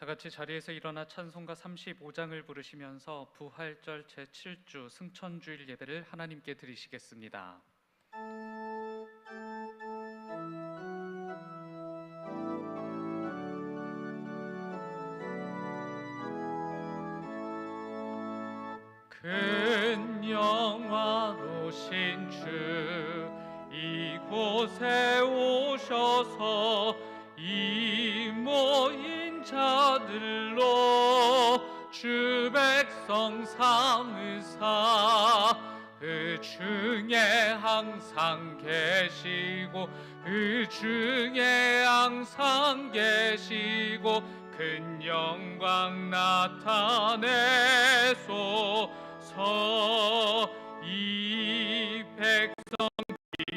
다 같이 자리에서 일어나 찬송가 35장을 부르시면서 부활절 제7주 승천주일 예배를 하나님께 드리시겠습니다. 큰 영화로신 주 이곳에 오셔서 이 모인 자들로 주 백성 삼으사 그 중에 항상 계시고 그 중에 항상 계시고 큰 영광 나타내소서. 이 백성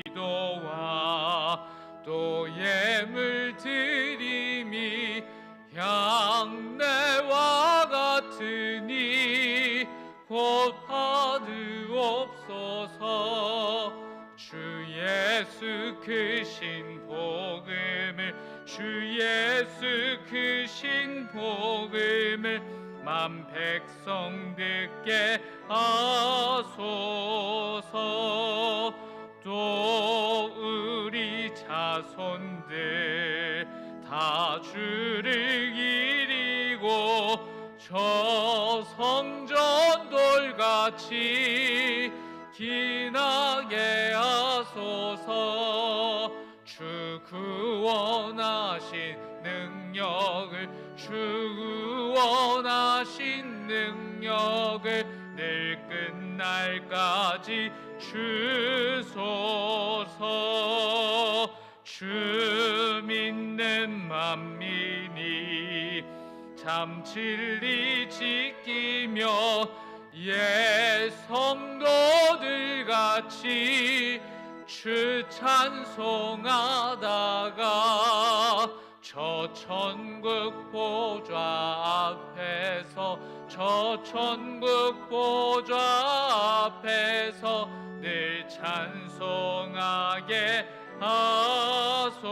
기도와 또 예물 드림이 향내와 같으니 곧 받으옵소서. 주 예수 크신 복음을 주 예수 크신 복음을 만 백성 듣게 하소서. 또 우리 자손들 다 주를 이리고 저 성전 돌같이 기나게 하소서. 주 구원하신 능력을 주 구원하신 능력을 늘 끝날까지 주소서. 주 믿는 만민이 참 진리 지키며 예 성도들 같이 주 찬송하다가 저 천국 보좌 앞에서 저 천국 보좌 앞에서 늘 찬송하게 하소서.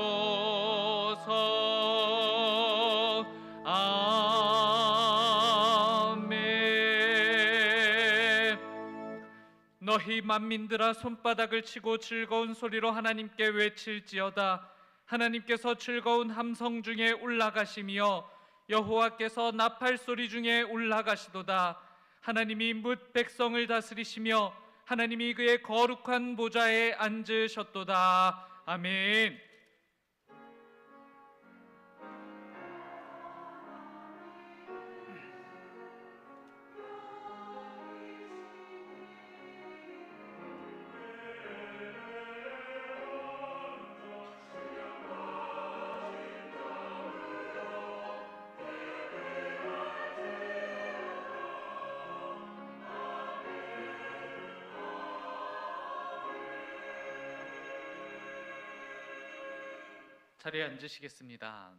아멘. 너희 만민들아 손바닥을 치고 즐거운 소리로 하나님께 외칠지어다. 하나님께서 즐거운 함성 중에 올라가시며 여호와께서 나팔 소리 중에 올라가시도다. 하나님이 뭇 백성을 다스리시며 하나님이 그의 거룩한 보좌에 앉으셨도다. 아멘. 자리에 앉으시겠습니다.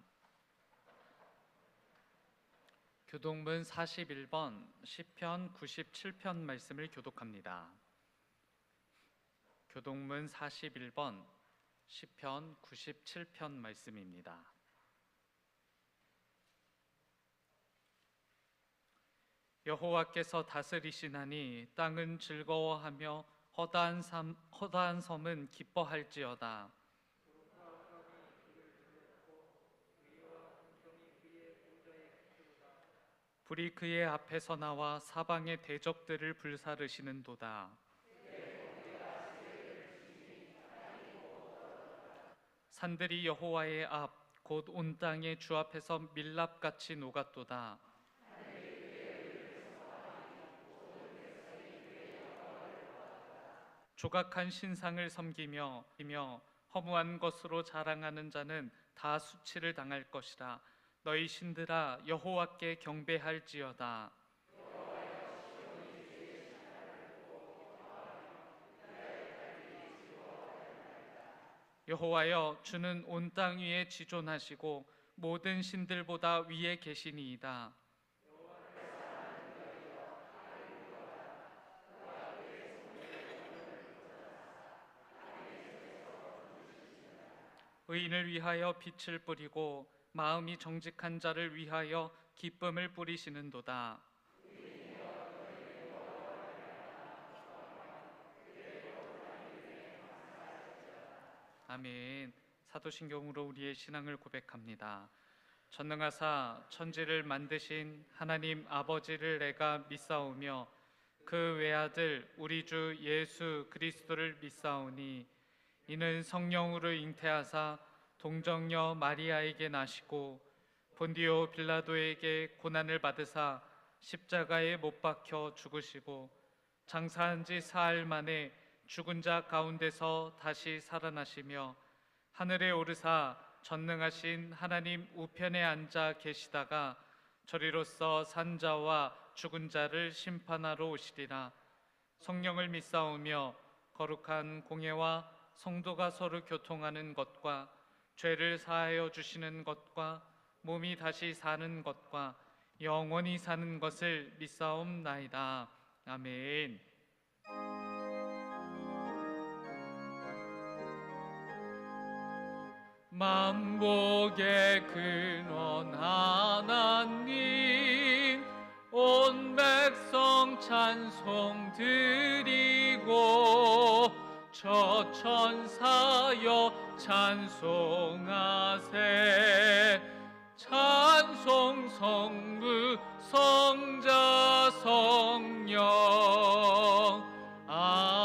교독문 41번 시편 97편 말씀을 교독합니다. 교독문 41번 시편 97편 말씀입니다. 여호와께서 다스리시나니 땅은 즐거워하며 허다한 섬은 기뻐할지어다. 불이 그의 앞에서 나와 사방의 대적들을 불사르시는도다. 산들이 여호와의 앞 곧 온 땅의 주 앞에서 밀랍같이 녹았도다. 조각한 신상을 섬기며 허무한 것으로 자랑하는 자는 다 수치를 당할 것이라. 너희 신들아 여호와께 경배할지어다. 여호와여 주는 온 땅 위에 지존하시고 모든 신들보다 위에 계시니이다. 의인을 위하여 빛을 뿌리고 마음이 정직한 자를 위하여 기쁨을 뿌리시는도다. 아멘. 사도신경으로 우리의 신앙을 고백합니다. 전능하사 천지를 만드신 하나님 아버지를 내가 믿사오며 그 외아들 우리 주 예수 그리스도를 믿사오니 이는 성령으로 잉태하사 동정녀 마리아에게 나시고 본디오 빌라도에게 고난을 받으사 십자가에 못 박혀 죽으시고 장사한 지 사흘 만에 죽은 자 가운데서 다시 살아나시며 하늘에 오르사 전능하신 하나님 우편에 앉아 계시다가 저리로서 산 자와 죽은 자를 심판하러 오시리라. 성령을 믿사오며 거룩한 공예와 성도가 서로 교통하는 것과 죄를 사하여 주시는 것과 몸이 다시 사는 것과 영원히 사는 것을 믿사옵나이다. 아멘. 만복의 근원 하나님 온 백성 찬송 드리고 저 천사여 찬송하세 찬송 성부 성자 성령 아멘.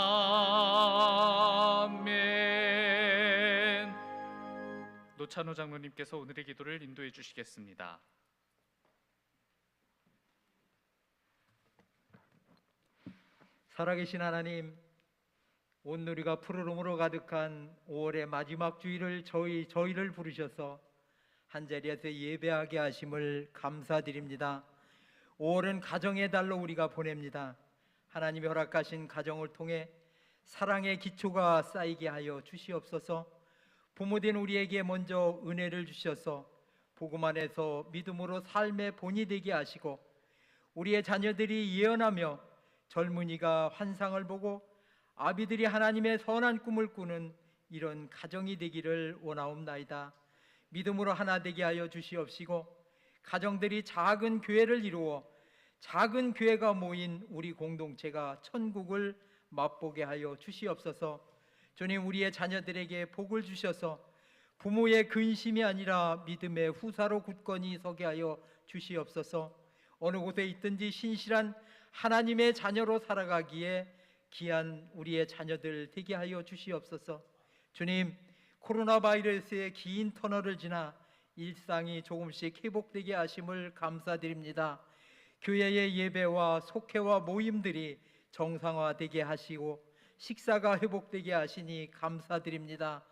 노찬호 장로님께서 오늘의 기도를 인도해 주시겠습니다. 살아계신 하나님, 온누리가 푸르름으로 가득한 5월의 마지막 주일을 저희를 부르셔서 한자리에서 예배하게 하심을 감사드립니다. 5월은 가정의 달로 우리가 보냅니다. 하나님이 허락하신 가정을 통해 사랑의 기초가 쌓이게 하여 주시옵소서. 부모된 우리에게 먼저 은혜를 주셔서 복음 안에서 믿음으로 삶의 본이 되게 하시고 우리의 자녀들이 예언하며 젊은이가 환상을 보고 아비들이 하나님의 선한 꿈을 꾸는 이런 가정이 되기를 원하옵나이다. 믿음으로 하나 되게 하여 주시옵시고 가정들이 작은 교회를 이루어 작은 교회가 모인 우리 공동체가 천국을 맛보게 하여 주시옵소서. 주님, 우리의 자녀들에게 복을 주셔서 부모의 근심이 아니라 믿음의 후사로 굳건히 서게 하여 주시옵소서. 어느 곳에 있든지 신실한 하나님의 자녀로 살아가기에 귀한 우리의 자녀들 되게 하여 주시옵소서. 주님, 코로나 바이러스의 긴 터널을 지나 일상이 조금씩 회복되게 하심을 감사드립니다. 교회의 예배와 속회와 모임들이 정상화되게 하시고 식사가 회복되게 하시니 감사드립니다.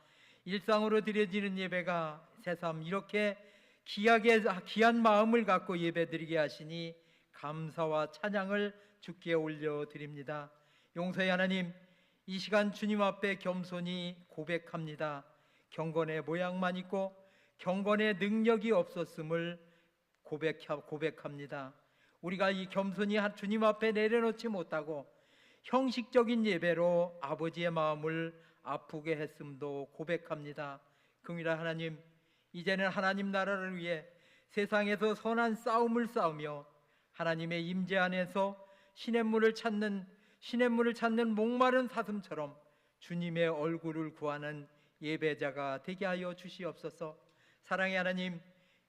일상으로 드려지는 예배가 새삼 이렇게 귀한 마음을 갖고 예배드리게 하시니 감사와 찬양을 주께 올려드립니다. 용서의 하나님, 이 시간 주님 앞에 겸손히 고백합니다. 경건의 모양만 있고 경건의 능력이 없었음을 고백합니다. 우리가 이 겸손히 주님 앞에 내려놓지 못하고 형식적인 예배로 아버지의 마음을 아프게 했음도 고백합니다. 긍휼한 하나님, 이제는 하나님 나라를 위해 세상에서 선한 싸움을 싸우며 하나님의 임재 안에서 시냇물을 찾는 목마른 사슴처럼 주님의 얼굴을 구하는 예배자가 되게 하여 주시옵소서. 사랑의 하나님,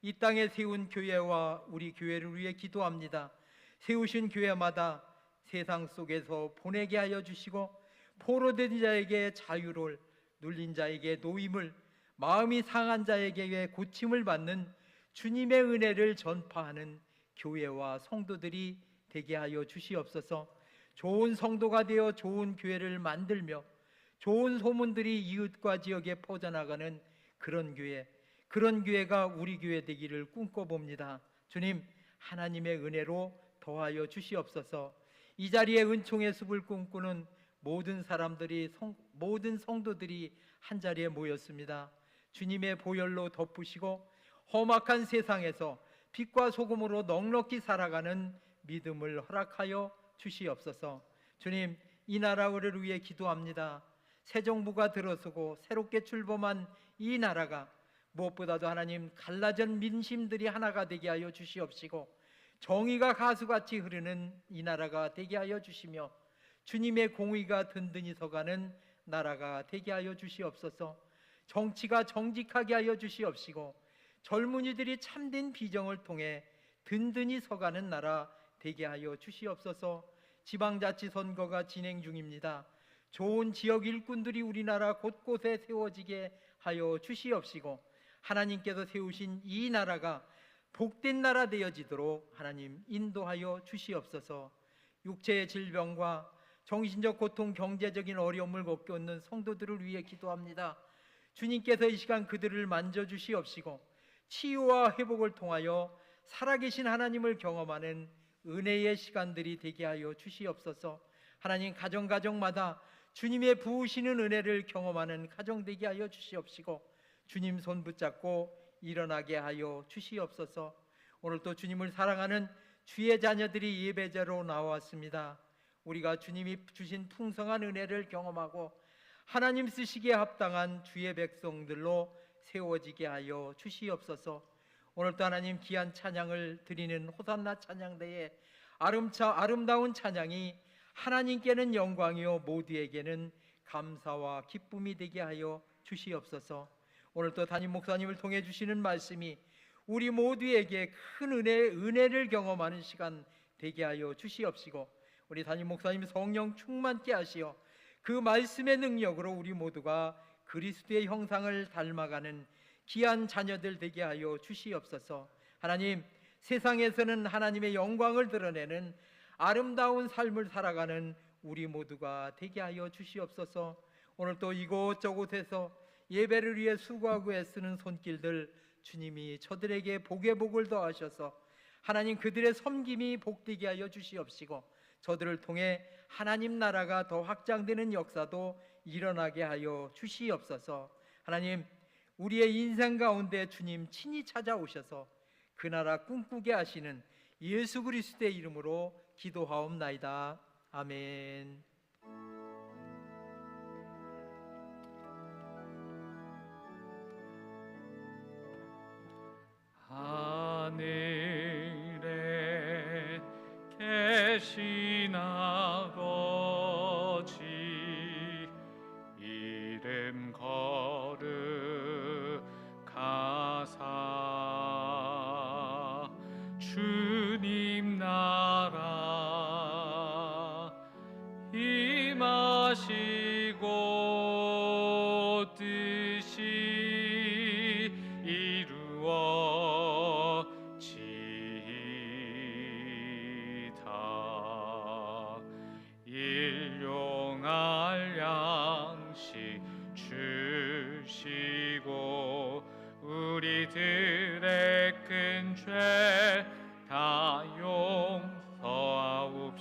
이 땅에 세운 교회와 우리 교회를 위해 기도합니다. 세우신 교회마다 세상 속에서 보내게 하여 주시고 포로된 자에게 자유를, 눌린 자에게 노임을, 마음이 상한 자에게 고침을 받는 주님의 은혜를 전파하는 교회와 성도들이 되게 하여 주시옵소서. 좋은 성도가 되어 좋은 교회를 만들며 좋은 소문들이 이웃과 지역에 퍼져나가는 그런 교회가 우리 교회 되기를 꿈꿔봅니다. 주님, 하나님의 은혜로 더하여 주시옵소서. 이 자리에 은총의 숲을 꿈꾸는 모든 성도들이 한 자리에 모였습니다. 주님의 보혈로 덮으시고 험악한 세상에서 빛과 소금으로 넉넉히 살아가는 믿음을 허락하여 주시옵소서. 주님, 이 나라를 위해 기도합니다. 새 정부가 들어서고 새롭게 출범한 이 나라가 무엇보다도 하나님 갈라진 민심들이 하나가 되게 하여 주시옵시고 정의가 가수같이 흐르는 이 나라가 되게 하여 주시며 주님의 공의가 든든히 서가는 나라가 되게 하여 주시옵소서. 정치가 정직하게 하여 주시옵시고 젊은이들이 참된 비정을 통해 든든히 서가는 나라 되게 하여 주시옵소서. 지방자치 선거가 진행 중입니다. 좋은 지역 일꾼들이 우리나라 곳곳에 세워지게 하여 주시옵시고 하나님께서 세우신 이 나라가 복된 나라 되어지도록 하나님 인도하여 주시옵소서. 육체의 질병과 정신적 고통, 경제적인 어려움을 겪는 성도들을 위해 기도합니다. 주님께서 이 시간 그들을 만져주시옵시고 치유와 회복을 통하여 살아계신 하나님을 경험하는 은혜의 시간들이 되게 하여 주시옵소서. 하나님 가정마다 주님의 부으시는 은혜를 경험하는 가정 되게 하여 주시옵시고 주님 손 붙잡고 일어나게 하여 주시옵소서. 오늘 또 주님을 사랑하는 주의 자녀들이 예배자로 나왔습니다. 우리가 주님이 주신 풍성한 은혜를 경험하고 하나님 쓰시기에 합당한 주의 백성들로 세워지게 하여 주시옵소서. 오늘도 하나님 귀한 찬양을 드리는 호산나 찬양대에 아름다운 찬양이 하나님께는 영광이요 모두에게는 감사와 기쁨이 되게 하여 주시옵소서. 오늘도 담임 목사님을 통해 주시는 말씀이 우리 모두에게 큰 은혜를 경험하는 시간 되게 하여 주시옵시고 우리 담임 목사님 성령 충만케 하시어 그 말씀의 능력으로 우리 모두가 그리스도의 형상을 닮아가는 귀한 자녀들 되게 하여 주시옵소서. 하나님, 세상에서는 하나님의 영광을 드러내는 아름다운 삶을 살아가는 우리 모두가 되게 하여 주시옵소서. 오늘 또 이곳저곳에서 예배를 위해 수고하고 애쓰는 손길들 주님이 저들에게 복의 복을 더하셔서 하나님 그들의 섬김이 복되게 하여 주시옵시고 저들을 통해 하나님 나라가 더 확장되는 역사도 일어나게 하여 주시옵소서. 하나님, 우리의 인생 가운데 주님 친히 찾아오셔서 그 나라 꿈꾸게 하시는 예수 그리스도의 이름으로 기도하옵나이다. 아멘. 하늘에 계신 아버지 이름 거룩하사 주님 나라 임하시고 뜻이 이루어지이다. 일용할 양식 주시고 우리들의 큰 죄 다 용서하옵시고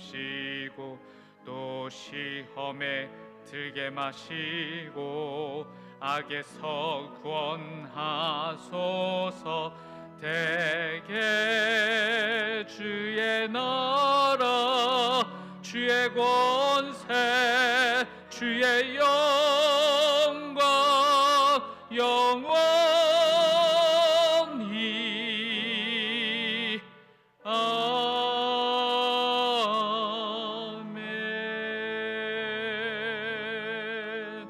또 시험에 들게 마시고 악에서 구원하소서. 대개 주의 나라 주의 권세 주의 영광 영원히 아멘.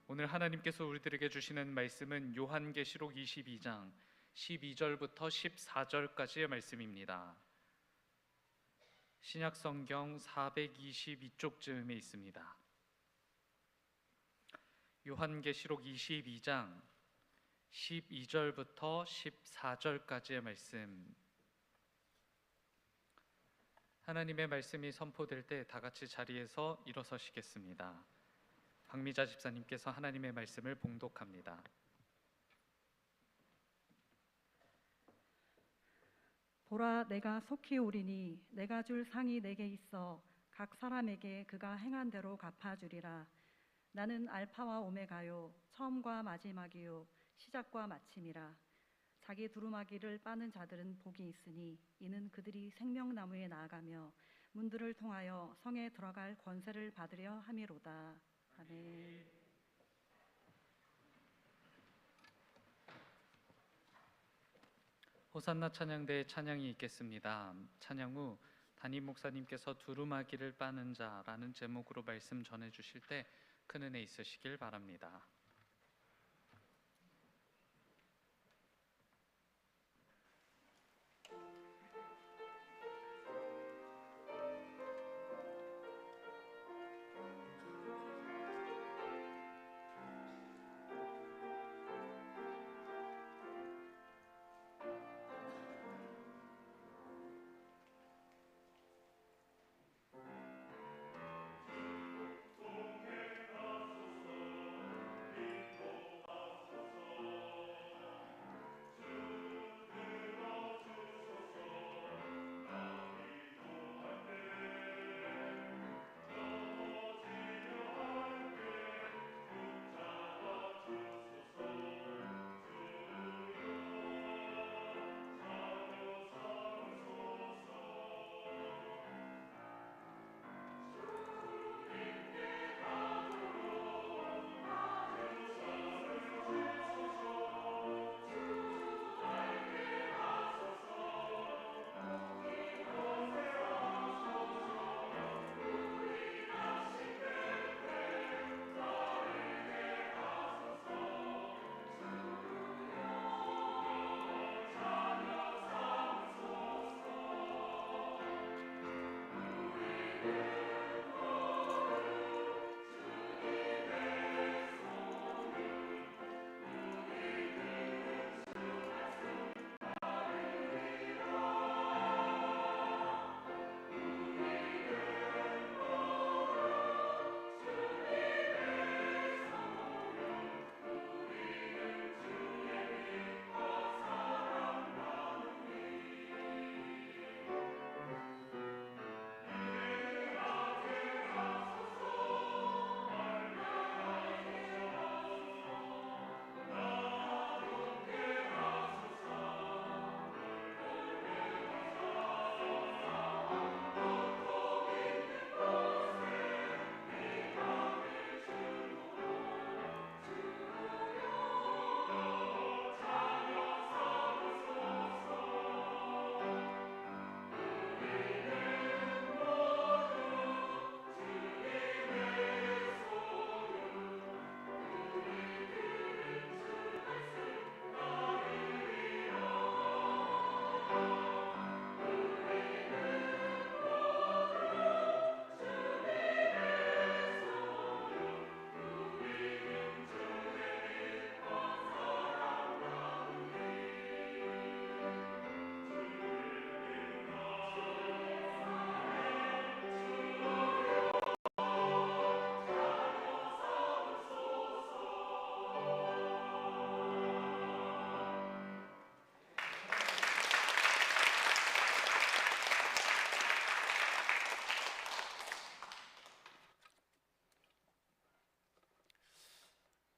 오늘 하나님께서 우리들에게 주시는 말씀은 요한계시록 22장 12절부터 14절까지의 말씀입니다. 신약성경 422쪽쯤에 있습니다. 요한계시록 22장 12절부터 14절까지의 말씀. 하나님의 말씀이 선포될 때 다 같이 자리에서 일어서시겠습니다. 박미자 집사님께서 하나님의 말씀을 봉독합니다. 보라, 내가 속히 오리니 내가 줄 상이 내게 있어 각 사람에게 그가 행한 대로 갚아주리라. 나는 알파와 오메가요 처음과 마지막이요 시작과 마침이라. 자기 두루마기를 빠는 자들은 복이 있으니 이는 그들이 생명나무에 나아가며 문들을 통하여 성에 들어갈 권세를 받으려 함이로다. 아멘. 호산나 찬양대의 찬양이 있겠습니다. 찬양 후 담임 목사님께서 두루마기를 빠는 자라는 제목으로 말씀 전해 주실 때 큰 은혜 있으시길 바랍니다.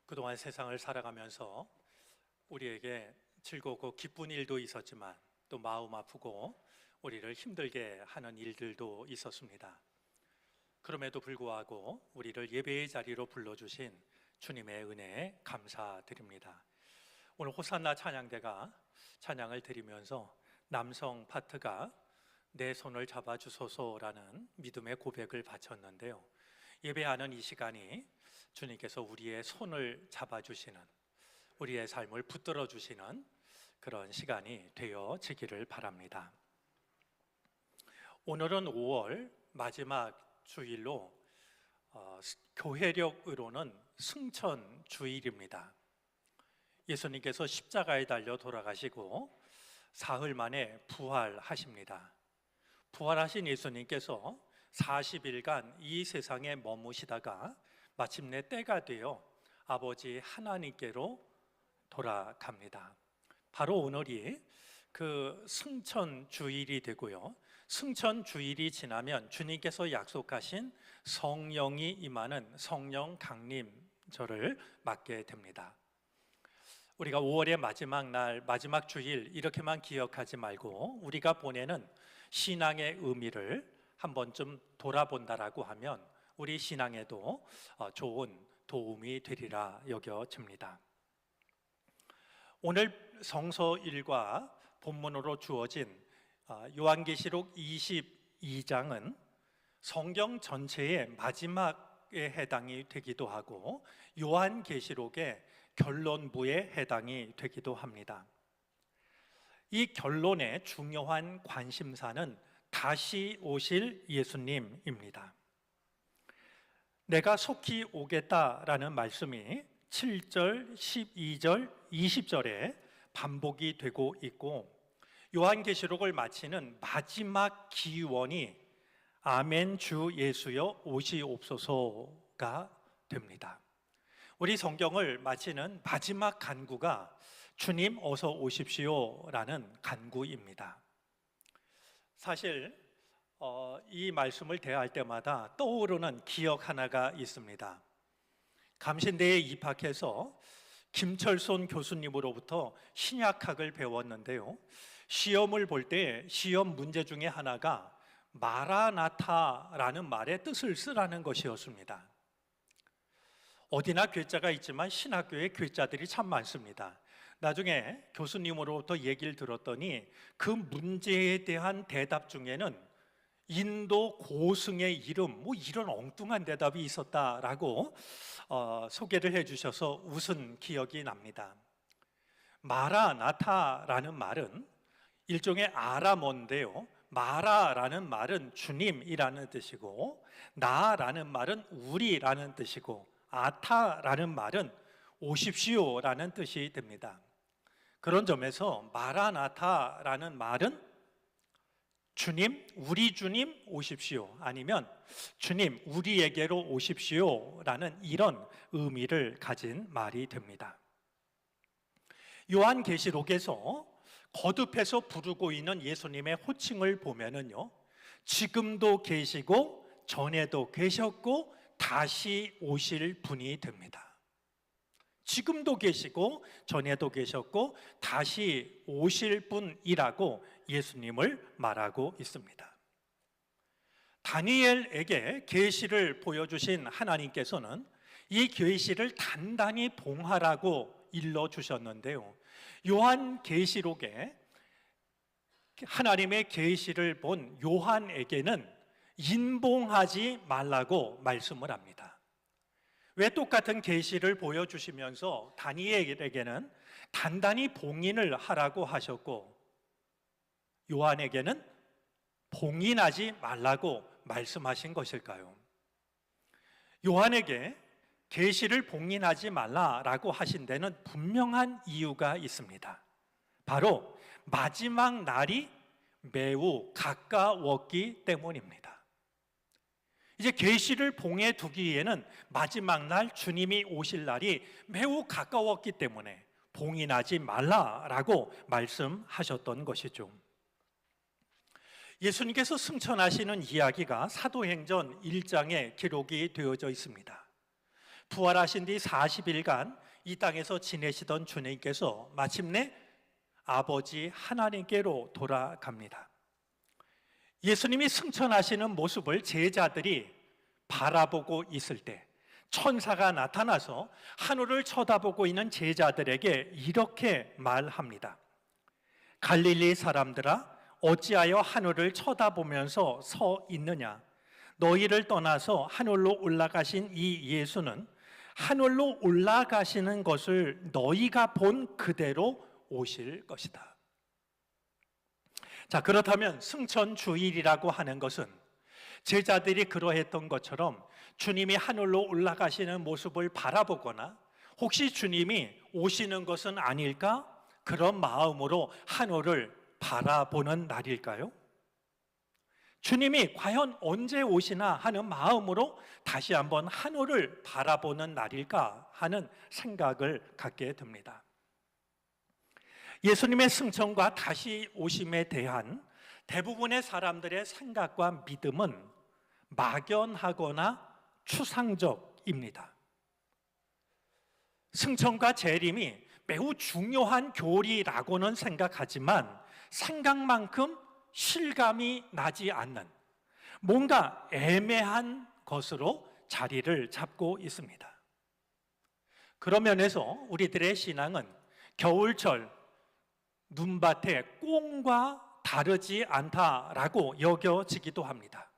그동안 세상을 살아가면서 우리에게 즐겁고 기쁜 일도 있었지만 또 마음 아프고 우리를 힘들게 하는 일들도 있었습니다. 그럼에도 불구하고 우리를 예배의 자리로 불러주신 주님의 은혜에 감사드립니다. 오늘 호산나 찬양대가 찬양을 드리면서 남성 파트가 내 손을 잡아주소서라는 믿음의 고백을 바쳤는데요, 예배하는 이 시간이 주님께서 우리의 손을 잡아주시는, 우리의 삶을 붙들어 주시는 그런 시간이 되어지기를 바랍니다. 오늘은 5월 마지막 주일로 교회력으로는 승천 주일입니다. 예수님께서 십자가에 달려 돌아가시고 사흘 만에 부활하십니다. 부활하신 예수님께서 40일간 이 세상에 머무시다가 마침내 때가 되어 아버지 하나님께로 돌아갑니다. 바로 오늘이 그 승천 주일이 되고요, 승천 주일이 지나면 주님께서 약속하신 성령이 임하는 성령 강림절을 맞게 됩니다. 우리가 5월의 마지막 날, 마지막 주일 이렇게만 기억하지 말고 우리가 보내는 신앙의 의미를 한 번쯤 돌아본다라고 하면 우리 신앙에도 좋은 도움이 되리라 여겨집니다. 오늘 성서 1과 본문으로 주어진 요한계시록 22장은 성경 전체의 마지막에 해당이 되기도 하고 요한계시록의 결론부에 해당이 되기도 합니다. 이 결론의 중요한 관심사는 다시 오실 예수님입니다. 내가 속히 오겠다라는 말씀이 7절, 12절, 20절에 반복이 되고 있고 요한계시록을 마치는 마지막 기원이 아멘 주 예수여 오시옵소서가 됩니다. 우리 성경을 마치는 마지막 간구가 주님 어서 오십시오라는 간구입니다. 사실 이 말씀을 대할 때마다 떠오르는 기억 하나가 있습니다. 감신대에 입학해서 김철손 교수님으로부터 신약학을 배웠는데요. 시험을 볼 때 시험 문제 중에 하나가 마라나타라는 말의 뜻을 쓰라는 것이었습니다. 어디나 괴짜가 있지만 신학교에 괴짜들이 참 많습니다. 나중에 교수님으로부터 얘기를 들었더니 그 문제에 대한 대답 중에는 인도 고승의 이름 이런 엉뚱한 대답이 있었다라고 소개를 해주셔서 웃은 기억이 납니다. 마라나타라는 말은 일종의 아람어인데요. 마라라는 말은 주님이라는 뜻이고 나라는 말은 우리라는 뜻이고 아타라는 말은 오십시오라는 뜻이 됩니다. 그런 점에서 마라나타라는 말은 주님, 우리 주님 오십시오, 아니면 주님 우리에게로 오십시오라는 이런 의미를 가진 말이 됩니다. 요한계시록에서 거듭해서 부르고 있는 예수님의 호칭을 보면은요, 지금도 계시고 전에도 계셨고 다시 오실 분이 됩니다. 지금도 계시고 전에도 계셨고 다시 오실 분이라고 예수님을 말하고 있습니다. 다니엘에게 계시를 보여주신 하나님께서는 이 계시를 단단히 봉하라고 일러주셨는데요. 요한계시록에 하나님의 계시를 본 요한에게는 인봉하지 말라고 말씀을 합니다. 왜 똑같은 계시를 보여주시면서 다니엘에게는 단단히 봉인을 하라고 하셨고 요한에게는 봉인하지 말라고 말씀하신 것일까요? 요한에게 계시를 봉인하지 말라라고 하신 데는 분명한 이유가 있습니다. 바로 마지막 날이 매우 가까웠기 때문입니다. 이제 계시를 봉해 두기에는 마지막 날 주님이 오실 날이 매우 가까웠기 때문에 봉인하지 말라라고 말씀하셨던 것이죠. 예수님께서 승천하시는 이야기가 사도행전 1장에 기록이 되어져 있습니다. 부활하신 뒤 40일간 이 땅에서 지내시던 주님께서 마침내 아버지 하나님께로 돌아갑니다. 예수님이 승천하시는 모습을 제자들이 바라보고 있을 때 천사가 나타나서 하늘을 쳐다보고 있는 제자들에게 이렇게 말합니다. 갈릴리 사람들아, 어찌하여 하늘을 쳐다보면서 서 있느냐? 너희를 떠나서 하늘로 올라가신 이 예수는 하늘로 올라가시는 것을 너희가 본 그대로 오실 것이다. 자, 그렇다면 승천주일이라고 하는 것은 제자들이 그러했던 것처럼 주님이 하늘로 올라가시는 모습을 바라보거나 혹시 주님이 오시는 것은 아닐까? 그런 마음으로 하늘을 바라보는 날일까요? 주님이 과연 언제 오시나 하는 마음으로 다시 한번 하늘을 바라보는 날일까 하는 생각을 갖게 됩니다. 예수님의 승천과 다시 오심에 대한 대부분의 사람들의 생각과 믿음은 막연하거나 추상적입니다. 승천과 재림이 매우 중요한 교리라고는 생각하지만 생각만큼 실감이 나지 않는 뭔가 애매한 것으로 자리를 잡고 있습니다. 그런 면에서 우리들의 신앙은 겨울철 눈밭의 꽁과 다르지 않다라고 여겨지기도 합니다.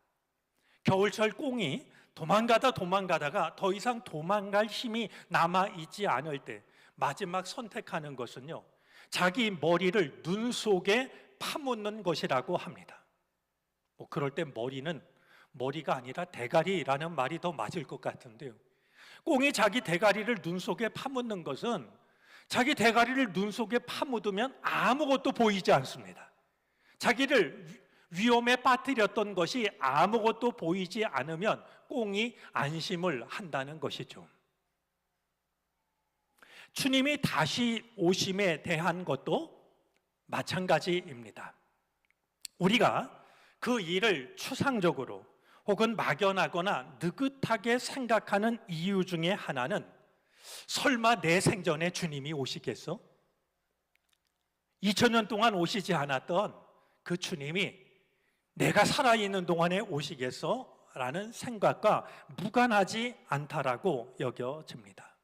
겨울철 꽁이 도망가다가 더 이상 도망갈 힘이 남아있지 않을 때 마지막 선택하는 것은요, 자기 머리를 눈 속에 파묻는 것이라고 합니다. 그럴 때 머리가 아니라 대가리라는 말이 더 맞을 것 같은데요. 꽁이 자기 대가리를 눈 속에 파묻는 것은 자기 대가리를 눈 속에 파묻으면 아무것도 보이지 않습니다. 자기를 위험에 빠뜨렸던 것이 아무것도 보이지 않으면 꽁이 안심을 한다는 것이죠. 주님이 다시 오심에 대한 것도 마찬가지입니다. 우리가 그 일을 추상적으로 혹은 막연하거나 느긋하게 생각하는 이유 중에 하나는 설마 내 생전에 주님이 오시겠어? 2000년 동안 오시지 않았던 그 주님이 내가 살아있는 동안에 오시겠어? 라는 생각과 무관하지 않다라고 여겨집니다.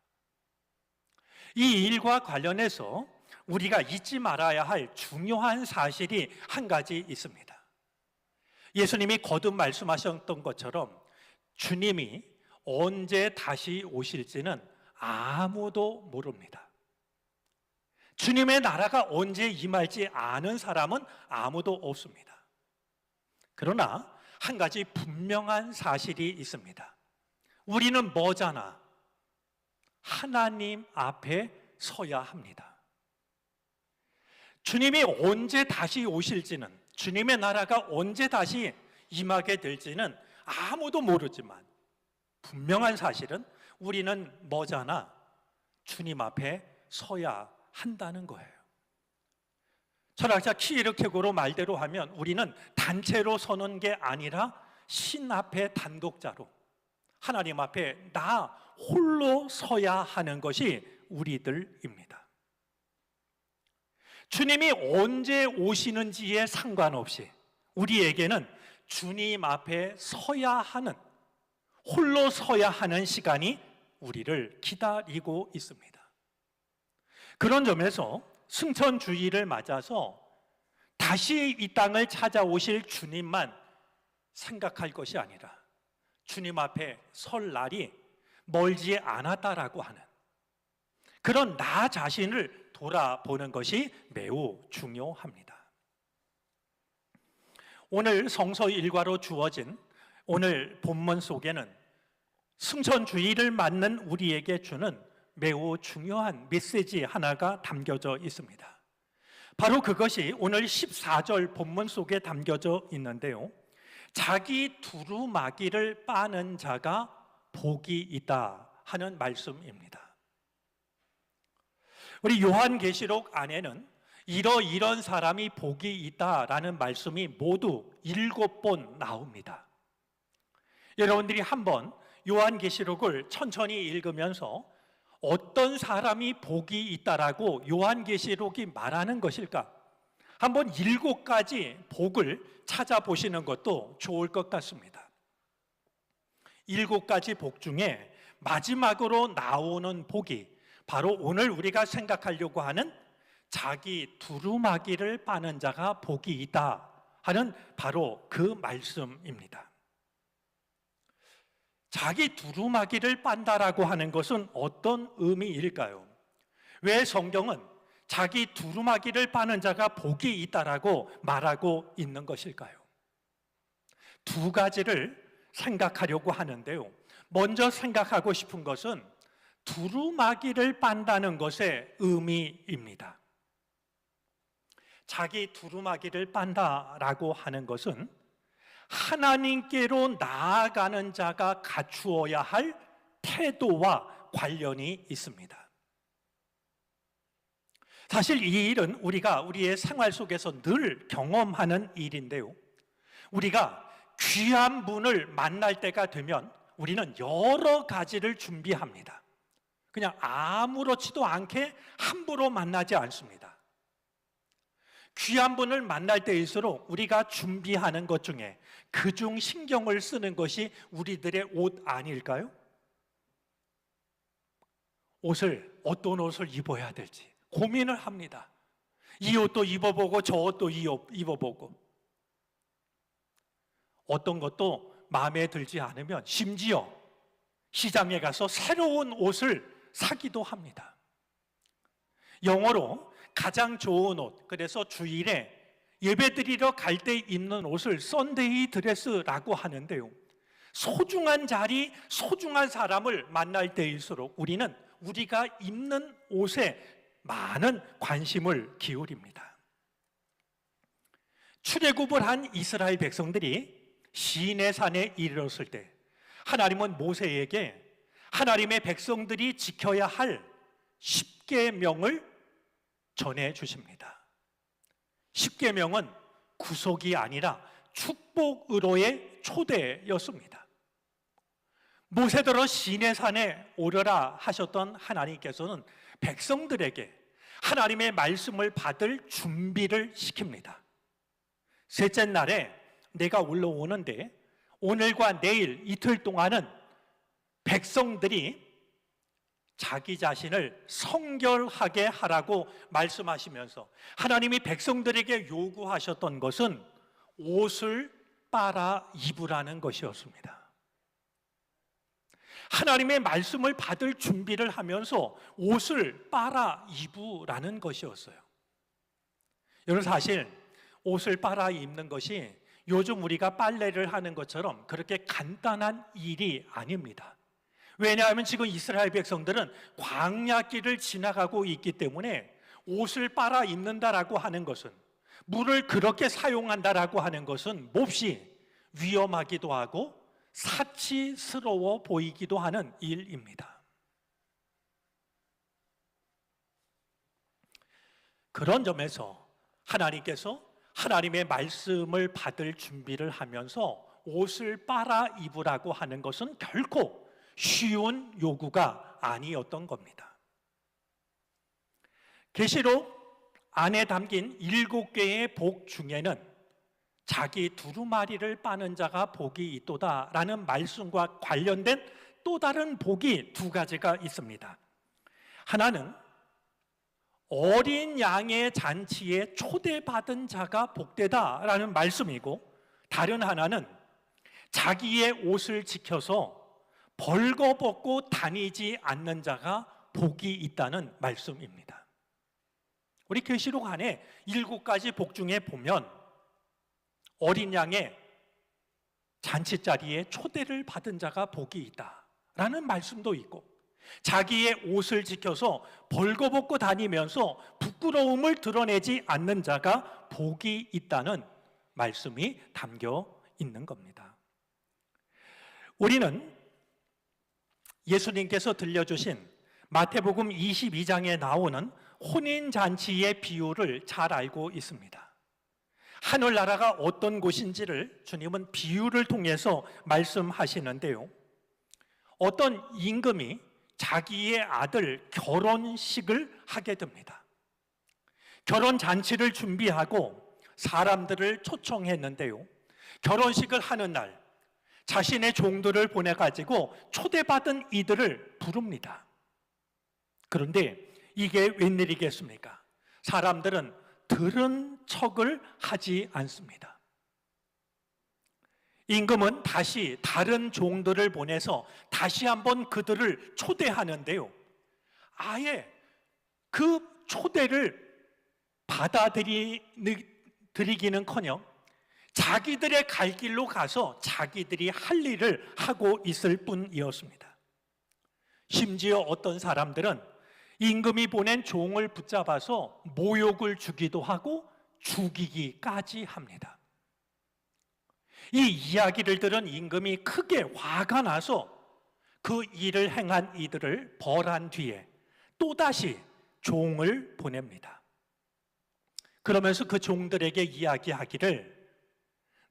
이 일과 관련해서 우리가 잊지 말아야 할 중요한 사실이 한 가지 있습니다. 예수님이 거듭 말씀하셨던 것처럼 주님이 언제 다시 오실지는 아무도 모릅니다. 주님의 나라가 언제 임할지 아는 사람은 아무도 없습니다. 그러나 한 가지 분명한 사실이 있습니다. 우리는 뭐잖아? 하나님 앞에 서야 합니다. 주님이 언제 다시 오실지는, 주님의 나라가 언제 다시 임하게 될지는 아무도 모르지만 분명한 사실은 우리는 뭐잖아? 주님 앞에 서야 한다는 거예요. 철학자 키에르케고르 말대로 하면 우리는 단체로 서는 게 아니라 신 앞에 단독자로 하나님 앞에 나 홀로 서야 하는 것이 우리들입니다. 주님이 언제 오시는지에 상관없이 우리에게는 주님 앞에 서야 하는, 홀로 서야 하는 시간이 우리를 기다리고 있습니다. 그런 점에서 승천주의를 맞아서 다시 이 땅을 찾아오실 주님만 생각할 것이 아니라 주님 앞에 설 날이 멀지 않았다라고 하는 그런 나 자신을 돌아보는 것이 매우 중요합니다. 오늘 성서 일과로 주어진 오늘 본문 속에는 승천주의를 맞는 우리에게 주는 매우 중요한 메시지 하나가 담겨져 있습니다. 바로 그것이 오늘 14절 본문 속에 담겨져 있는데요. 자기 두루마기를 빠는 자가 복이 있다 하는 말씀입니다. 우리 요한계시록 안에는 이런 사람이 복이 있다라는 말씀이 모두 7번 나옵니다. 여러분들이 한번 요한계시록을 천천히 읽으면서 어떤 사람이 복이 있다라고 요한계시록이 말하는 것일까? 한번 7가지 복을 찾아보시는 것도 좋을 것 같습니다. 7가지 복 중에 마지막으로 나오는 복이 바로 오늘 우리가 생각하려고 하는 자기 두루마기를 빠는 자가 복이 있다 하는 바로 그 말씀입니다. 자기 두루마기를 빤다라고 하는 것은 어떤 의미일까요? 왜 성경은 자기 두루마기를 빠는 자가 복이 있다라고 말하고 있는 것일까요? 2가지를 생각하려고 하는데요. 먼저 생각하고 싶은 것은 두루마기를 빤다는 것의 의미입니다. 자기 두루마기를 빤다라고 하는 것은 하나님께로 나아가는 자가 갖추어야 할 태도와 관련이 있습니다. 사실 이 일은 우리가 우리의 생활 속에서 늘 경험하는 일인데요. 우리가 귀한 분을 만날 때가 되면 우리는 여러 가지를 준비합니다. 그냥 아무렇지도 않게 함부로 만나지 않습니다. 귀한 분을 만날 때일수록 우리가 준비하는 것 중에 그중 신경을 쓰는 것이 우리들의 옷 아닐까요? 어떤 옷을 입어야 될지 고민을 합니다. 이 옷도 입어보고 저 옷도 입어보고 어떤 것도 마음에 들지 않으면 심지어 시장에 가서 새로운 옷을 사기도 합니다. 영어로 가장 좋은 옷, 그래서 주일에 예배드리러 갈 때 입는 옷을 썬데이 드레스라고 하는데요, 소중한 자리, 소중한 사람을 만날 때일수록 우리는 우리가 입는 옷에 많은 관심을 기울입니다. 출애굽을 한 이스라엘 백성들이 시내 산에 이르렀을 때 하나님은 모세에게 하나님의 백성들이 지켜야 할 10계명을 전해 주십니다. 10계명은 구속이 아니라 축복으로의 초대였습니다. 모세더러 시내산에 오르라 하셨던 하나님께서는 백성들에게 하나님의 말씀을 받을 준비를 시킵니다. 셋째 날에 내가 올라오는데 오늘과 내일 이틀 동안은 백성들이 자기 자신을 성결하게 하라고 말씀하시면서 하나님이 백성들에게 요구하셨던 것은 옷을 빨아 입으라는 것이었습니다. 하나님의 말씀을 받을 준비를 하면서 옷을 빨아 입으라는 것이었어요. 여러분, 사실 옷을 빨아 입는 것이 요즘 우리가 빨래를 하는 것처럼 그렇게 간단한 일이 아닙니다. 왜냐하면 지금 이스라엘 백성들은 광야길을 지나가고 있기 때문에 옷을 빨아 입는다라고 하는 것은, 물을 그렇게 사용한다라고 하는 것은 몹시 위험하기도 하고 사치스러워 보이기도 하는 일입니다. 그런 점에서 하나님께서 하나님의 말씀을 받을 준비를 하면서 옷을 빨아 입으라고 하는 것은 결코 쉬운 요구가 아니었던 겁니다. 계시록 안에 담긴 7개의 복 중에는 자기 두루마리를 빠는 자가 복이 있도다라는 말씀과 관련된 또 다른 복이 2가지가 있습니다. 하나는 어린 양의 잔치에 초대받은 자가 복되다라는 말씀이고, 다른 하나는 자기의 옷을 지켜서 벌거벗고 다니지 않는 자가 복이 있다는 말씀입니다. 우리 계시록 안에 7가지 복 중에 보면 어린 양의 잔치자리에 초대를 받은 자가 복이 있다라는 말씀도 있고, 자기의 옷을 지켜서 벌거벗고 다니면서 부끄러움을 드러내지 않는 자가 복이 있다는 말씀이 담겨 있는 겁니다. 우리는 예수님께서 들려주신 마태복음 22장에 나오는 혼인잔치의 비유를 잘 알고 있습니다. 하늘나라가 어떤 곳인지를 주님은 비유를 통해서 말씀하시는데요, 어떤 임금이 자기의 아들 결혼식을 하게 됩니다. 결혼잔치를 준비하고 사람들을 초청했는데요, 결혼식을 하는 날 자신의 종들을 보내가지고 초대받은 이들을 부릅니다. 그런데 이게 웬일이겠습니까? 사람들은 들은 척을 하지 않습니다. 임금은 다시 다른 종들을 보내서 다시 한번 그들을 초대하는데요, 아예 그 초대를 받아들이기는커녕 자기들의 갈 길로 가서 자기들이 할 일을 하고 있을 뿐이었습니다. 심지어 어떤 사람들은 임금이 보낸 종을 붙잡아서 모욕을 주기도 하고 죽이기까지 합니다. 이 이야기를 들은 임금이 크게 화가 나서 그 일을 행한 이들을 벌한 뒤에 또다시 종을 보냅니다. 그러면서 그 종들에게 이야기하기를,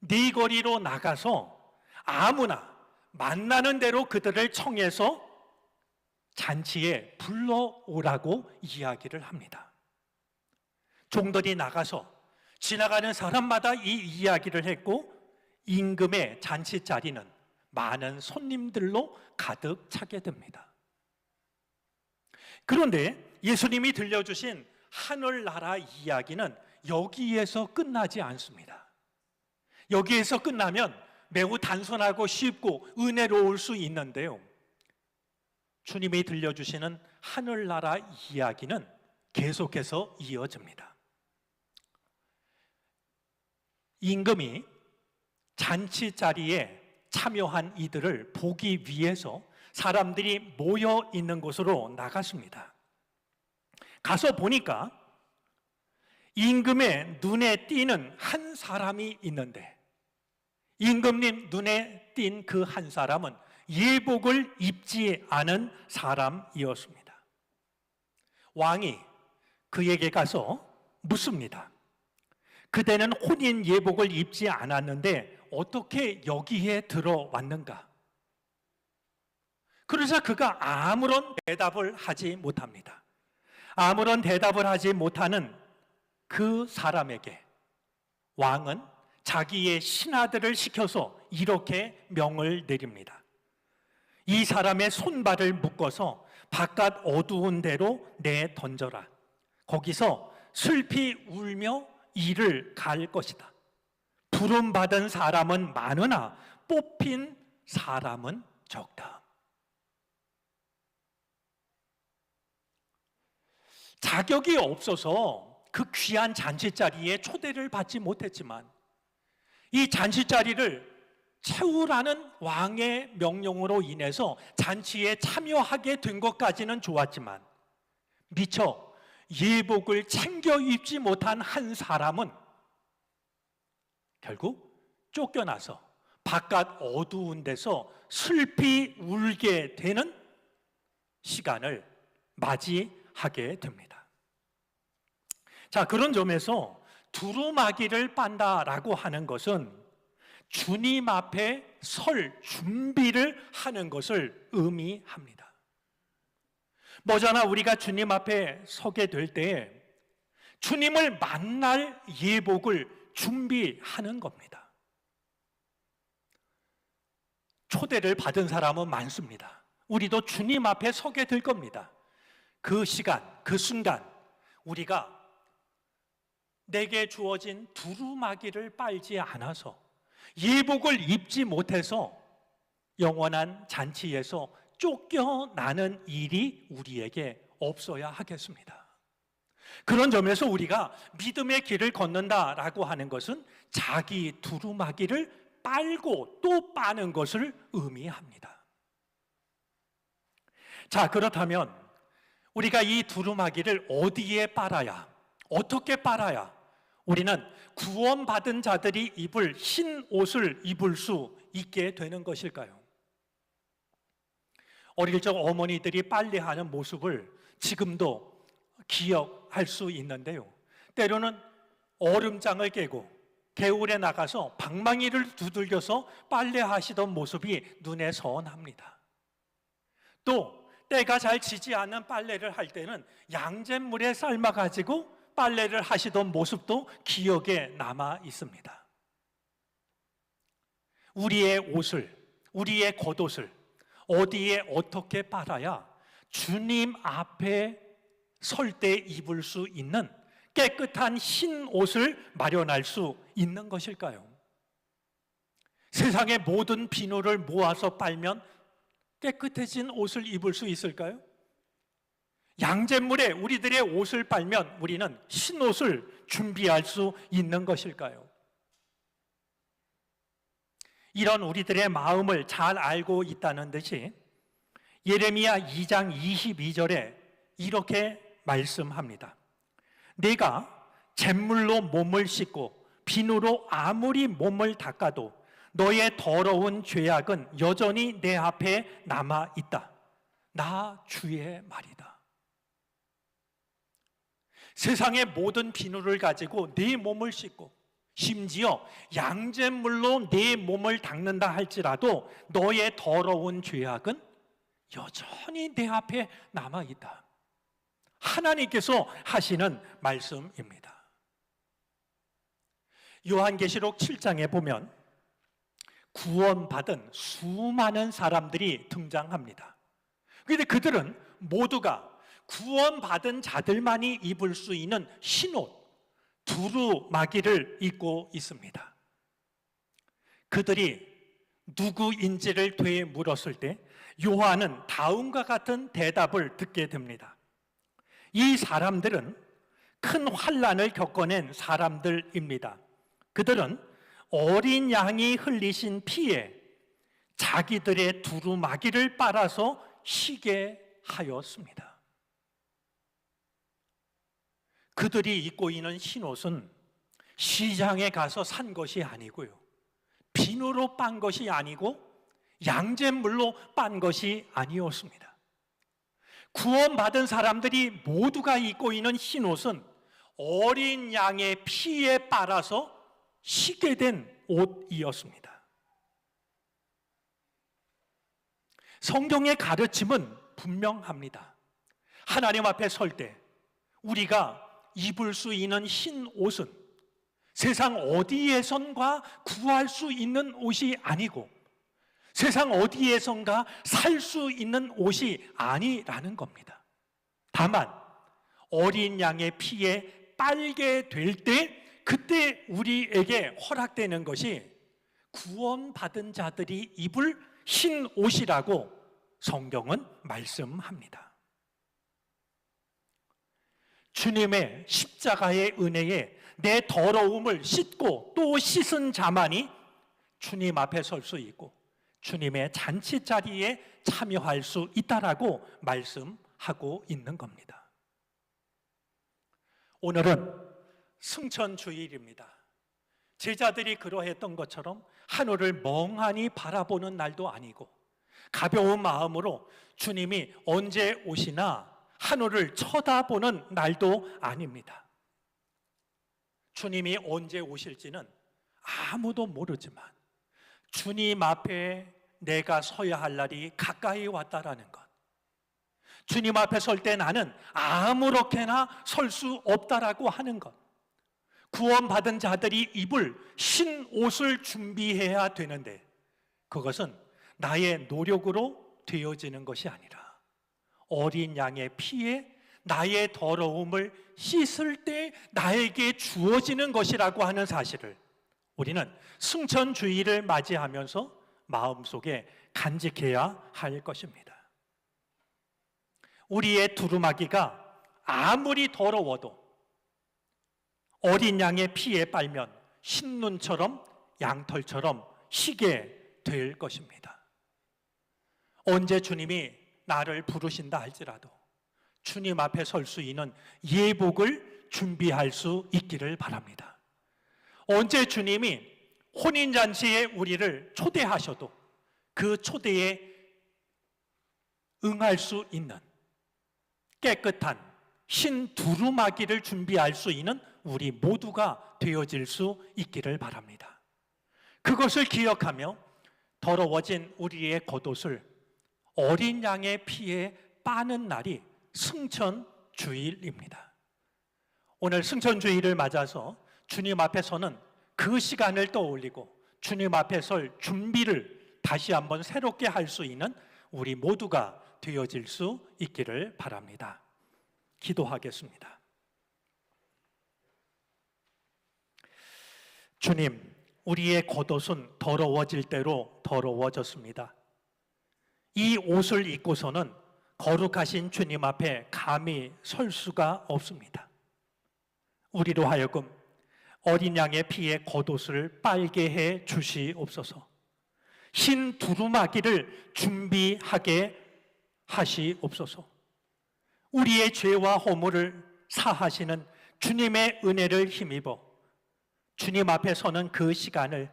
네 거리로 나가서 아무나 만나는 대로 그들을 청해서 잔치에 불러오라고 이야기를 합니다. 종들이 나가서 지나가는 사람마다 이 이야기를 했고, 임금의 잔치 자리는 많은 손님들로 가득 차게 됩니다. 그런데 예수님이 들려주신 하늘나라 이야기는 여기에서 끝나지 않습니다. 여기에서 끝나면 매우 단순하고 쉽고 은혜로울 수 있는데요, 주님이 들려주시는 하늘나라 이야기는 계속해서 이어집니다. 임금이 잔치 자리에 참여한 이들을 보기 위해서 사람들이 모여 있는 곳으로 나갔습니다. 가서 보니까 임금의 눈에 띄는 한 사람이 있는데, 임금님 눈에 띈 그 한 사람은 예복을 입지 않은 사람이었습니다. 왕이 그에게 가서 묻습니다. 그대는 혼인 예복을 입지 않았는데 어떻게 여기에 들어왔는가? 그러자 그가 아무런 대답을 하지 못합니다. 아무런 대답을 하지 못하는 그 사람에게 왕은 자기의 신하들을 시켜서 이렇게 명을 내립니다. 이 사람의 손발을 묶어서 바깥 어두운 데로 내던져라. 거기서 슬피 울며 이를 갈 것이다. 부름받은 사람은 많으나 뽑힌 사람은 적다. 자격이 없어서 그 귀한 잔치자리에 초대를 받지 못했지만 이 잔치자리를 채우라는 왕의 명령으로 인해서 잔치에 참여하게 된 것까지는 좋았지만 미처 예복을 챙겨 입지 못한 한 사람은 결국 쫓겨나서 바깥 어두운 데서 슬피 울게 되는 시간을 맞이하게 됩니다. 자, 그런 점에서 두루마기를 빤다라고 하는 것은 주님 앞에 설 준비를 하는 것을 의미합니다. 뭐잖아, 우리가 주님 앞에 서게 될 때 주님을 만날 예복을 준비하는 겁니다. 초대를 받은 사람은 많습니다. 우리도 주님 앞에 서게 될 겁니다. 그 시간, 그 순간 우리가 내게 주어진 두루마기를 빨지 않아서 예복을 입지 못해서 영원한 잔치에서 쫓겨나는 일이 우리에게 없어야 하겠습니다. 그런 점에서 우리가 믿음의 길을 걷는다라고 하는 것은 자기 두루마기를 빨고 또 빠는 것을 의미합니다. 자, 그렇다면 우리가 이 두루마기를 어디에 빨아야, 어떻게 빨아야 우리는 구원받은 자들이 입을 흰 옷을 입을 수 있게 되는 것일까요? 어릴 적 어머니들이 빨래하는 모습을 지금도 기억할 수 있는데요, 때로는 얼음장을 깨고 개울에 나가서 방망이를 두들겨서 빨래하시던 모습이 눈에 선합니다. 또 때가 잘 지지 않는 빨래를 할 때는 양잿물에 삶아가지고 빨래를 하시던 모습도 기억에 남아 있습니다. 우리의 옷을, 우리의 겉옷을 어디에 어떻게 빨아야 주님 앞에 설 때 입을 수 있는 깨끗한 흰 옷을 마련할 수 있는 것일까요? 세상의 모든 비누를 모아서 빨면 깨끗해진 옷을 입을 수 있을까요? 양잿물에 우리들의 옷을 빨면 우리는 흰 옷을 준비할 수 있는 것일까요? 이런 우리들의 마음을 잘 알고 있다는 듯이 예레미야 2장 22절에 이렇게 말씀합니다. 내가 잿물로 몸을 씻고 비누로 아무리 몸을 닦아도 너의 더러운 죄악은 여전히 내 앞에 남아 있다. 나 주의 말이다. 세상의 모든 비누를 가지고 네 몸을 씻고 심지어 양잿물로 네 몸을 닦는다 할지라도 너의 더러운 죄악은 여전히 내 앞에 남아 있다. 하나님께서 하시는 말씀입니다. 요한계시록 7장에 보면 구원받은 수많은 사람들이 등장합니다. 그런데 그들은 모두가 구원받은 자들만이 입을 수 있는 흰옷, 두루마기를 입고 있습니다. 그들이 누구인지를 되물었을 때 요한은 다음과 같은 대답을 듣게 됩니다. 이 사람들은 큰 환난을 겪어낸 사람들입니다. 그들은 어린 양이 흘리신 피에 자기들의 두루마기를 빨아서 쉬게 하였습니다. 그들이 입고 있는 흰옷은 시장에 가서 산 것이 아니고요, 비누로 빤 것이 아니고 양잿물로 빤 것이 아니었습니다. 구원받은 사람들이 모두가 입고 있는 흰옷은 어린 양의 피에 빨아서 쉬게 된 옷이었습니다. 성경의 가르침은 분명합니다. 하나님 앞에 설 때 우리가 입을 수 있는 흰 옷은 세상 어디에선가 구할 수 있는 옷이 아니고 세상 어디에선가 살 수 있는 옷이 아니라는 겁니다. 다만 어린 양의 피에 빨게 될 때 그때 우리에게 허락되는 것이 구원받은 자들이 입을 흰 옷이라고 성경은 말씀합니다. 주님의 십자가의 은혜에 내 더러움을 씻고 또 씻은 자만이 주님 앞에 설 수 있고 주님의 잔치 자리에 참여할 수 있다라고 말씀하고 있는 겁니다. 오늘은 승천주일입니다. 제자들이 그러했던 것처럼 하늘을 멍하니 바라보는 날도 아니고 가벼운 마음으로 주님이 언제 오시나 하늘을 쳐다보는 날도 아닙니다. 주님이 언제 오실지는 아무도 모르지만 주님 앞에 내가 서야 할 날이 가까이 왔다라는 것, 주님 앞에 설 때 나는 아무렇게나 설 수 없다라고 하는 것, 구원받은 자들이 입을 흰 옷을 준비해야 되는데 그것은 나의 노력으로 되어지는 것이 아니라 어린 양의 피에 나의 더러움을 씻을 때 나에게 주어지는 것이라고 하는 사실을 우리는 승천주의를 맞이하면서 마음속에 간직해야 할 것입니다. 우리의 두루마기가 아무리 더러워도 어린 양의 피에 빨면 흰눈처럼 양털처럼 희게 될 것입니다. 언제 주님이 나를 부르신다 할지라도 주님 앞에 설 수 있는 예복을 준비할 수 있기를 바랍니다. 언제 주님이 혼인잔치에 우리를 초대하셔도 그 초대에 응할 수 있는 깨끗한 흰 두루마기를 준비할 수 있는 우리 모두가 되어질 수 있기를 바랍니다. 그것을 기억하며 더러워진 우리의 겉옷을 어린 양의 피에 빠는 날이 승천주일입니다. 오늘 승천주일을 맞아서 주님 앞에 서는 그 시간을 떠올리고 주님 앞에 설 준비를 다시 한번 새롭게 할 수 있는 우리 모두가 되어질 수 있기를 바랍니다. 기도하겠습니다. 주님, 우리의 겉옷은 더러워질 대로 더러워졌습니다. 이 옷을 입고서는 거룩하신 주님 앞에 감히 설 수가 없습니다. 우리로 하여금 어린 양의 피에 겉옷을 빨게 해 주시옵소서. 흰 두루마기를 준비하게 하시옵소서. 우리의 죄와 허물을 사하시는 주님의 은혜를 힘입어 주님 앞에 서는 그 시간을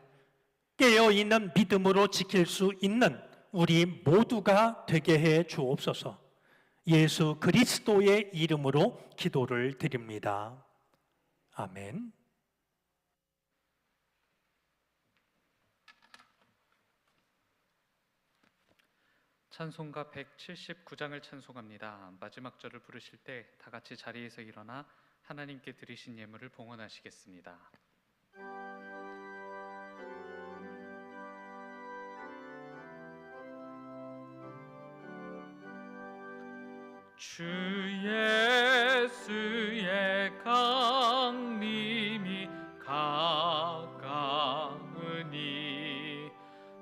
깨어있는 믿음으로 지킬 수 있는 우리 모두가 되게 해 주옵소서. 예수 그리스도의 이름으로 기도를 드립니다. 아멘. 찬송가 179장을 찬송합니다. 마지막 절을 부르실 때 다 같이 자리에서 일어나 하나님께 드리신 예물을 봉헌하시겠습니다. 주 예수의 강림이 가까우니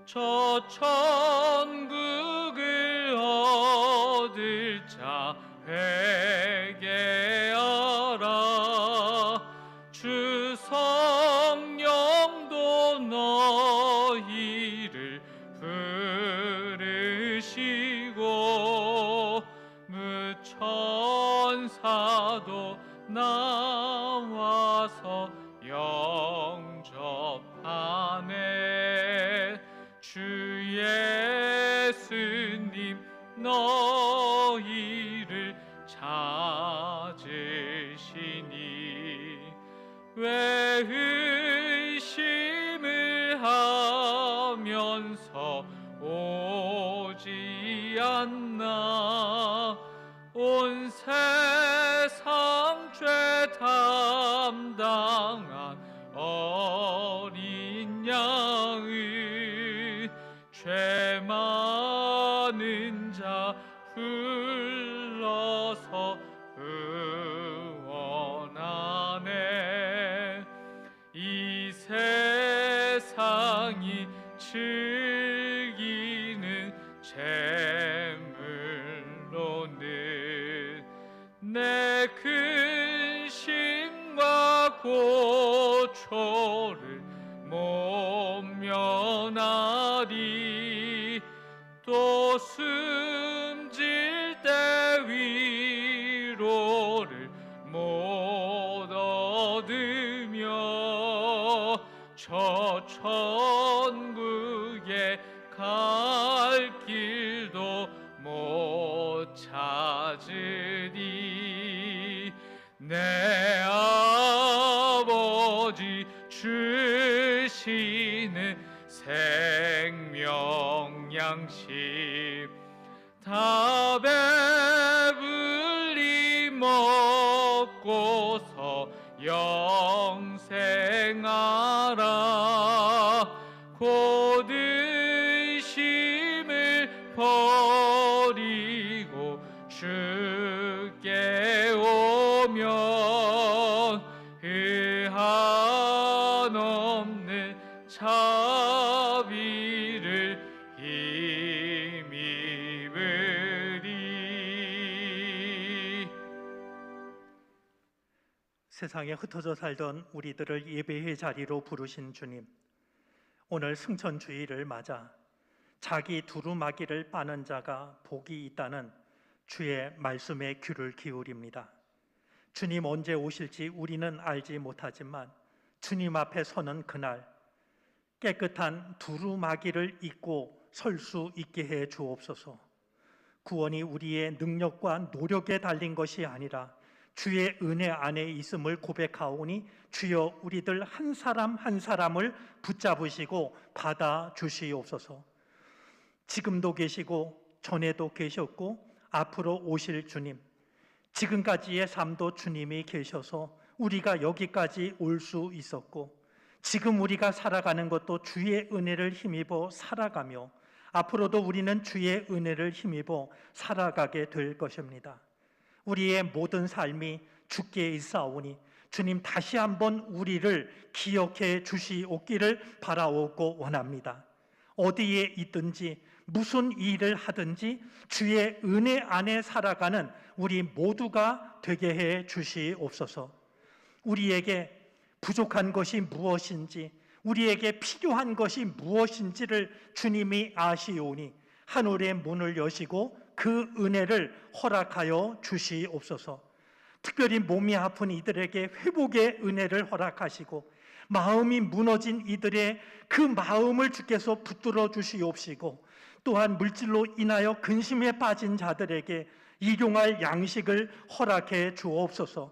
저 천국을 얻을 자 회개하라. 주 성령도 너희를 부르시고 무천사도 나와서 영접하네. 주 예수님 너희를 찾으시니 왜 의심을 하면서 오지 않나. 온 세상 죄 담당한 어린 양의 죄 많은 자 불러서 구원하네. 이 세상이 즐기는 재물로는 내 근심과 고초를 못 면하리. 또 숨질 때 위로를 못 얻으며 저 천국에 갈 길도 못 찾으리. 내 아버지 주시는 생명 양식 다 배불리 먹고서 영생하라. 곧 의심을 버리고 주께 오면 그 한없는 자비를 힘입으리. 세상에 흩어져 살던 우리들을 예배의 자리로 부르신 주님, 오늘 승천주의를 맞아 자기 두루마기를 빠는 자가 복이 있다는 주의 말씀에 귀를 기울입니다. 주님 언제 오실지 우리는 알지 못하지만 주님 앞에 서는 그날 깨끗한 두루마기를 입고 설 수 있게 해 주옵소서. 구원이 우리의 능력과 노력에 달린 것이 아니라 주의 은혜 안에 있음을 고백하오니 주여 우리들 한 사람 한 사람을 붙잡으시고 받아 주시옵소서. 지금도 계시고 전에도 계셨고 앞으로 오실 주님, 지금까지의 삶도 주님이 계셔서 우리가 여기까지 올 수 있었고 지금 우리가 살아가는 것도 주의 은혜를 힘입어 살아가며 앞으로도 우리는 주의 은혜를 힘입어 살아가게 될 것입니다. 우리의 모든 삶이 주께 있사오니 주님 다시 한번 우리를 기억해 주시옵기를 바라오고 원합니다. 어디에 있든지 무슨 일을 하든지 주의 은혜 안에 살아가는 우리 모두가 되게 해 주시옵소서. 우리에게 부족한 것이 무엇인지, 우리에게 필요한 것이 무엇인지를 주님이 아시오니 하늘의 문을 여시고 그 은혜를 허락하여 주시옵소서. 특별히 몸이 아픈 이들에게 회복의 은혜를 허락하시고 마음이 무너진 이들의 그 마음을 주께서 붙들어 주시옵시고 또한 물질로 인하여 근심에 빠진 자들에게 일용할 양식을 허락해 주옵소서.